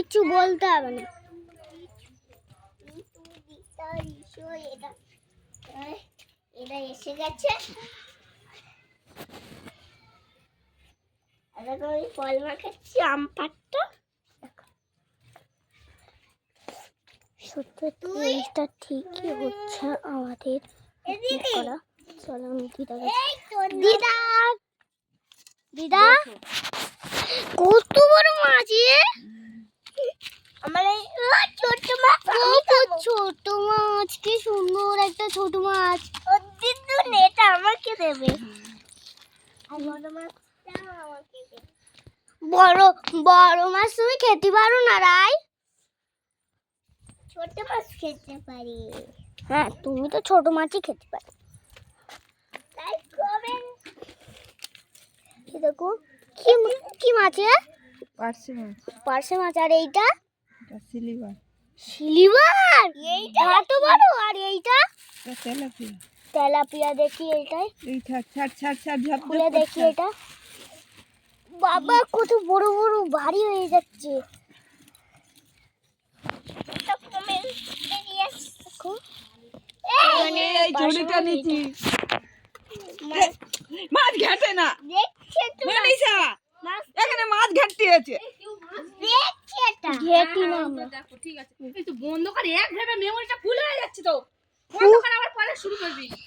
কিচ্ছু বলতে হবে না। এটা এসে গেছে। ফল মাখাচ্ছি আম পাটটা। সত্যি জিনিসটা ঠিকই হচ্ছে আমাদের করা। চলো আমি দিদা দিদা কত বড় মাছ! আমার এই ছোট মাছ, ছোট মাছ, কি সুন্দর একটা ছোট মাছ। এটা আমাকে দেবে। আর বড় মাছটা আমাকে দেবে। বড় বড় মাছ তুমি খেতে পারো না রাই? ছোট মাছ খেতে পারি। হ্যাঁ, তুমি তো ছোট মাছই খেতে পারো। Like comment. দেখো কি কি মাছ? পার্শে মাছ। পার্শে মাছ। আর এইটা এটা সিলভার। সিলভার? এইটা এত বড়। আর এইটা এটা তেলাপিয়া। তেলাপিয়া। দেখি এইটাই এই ছাড় ছাড় ছাড় ছাড় ঝপ খুলে দেখি। এটা বাবা কত বড় বড় ভারী হয়ে যাচ্ছে। দেখো এই ঝুড়িটা নিচি। মাছ ঘাটে না। দেখছে তো মনীষা, এখানে মাছ ঘাটতি আছে। দেখছে এটা। ঘেটি না আমরা। দেখো ঠিক আছে, এই তো বন্ধ করে এক ভেবে মেমোরিটা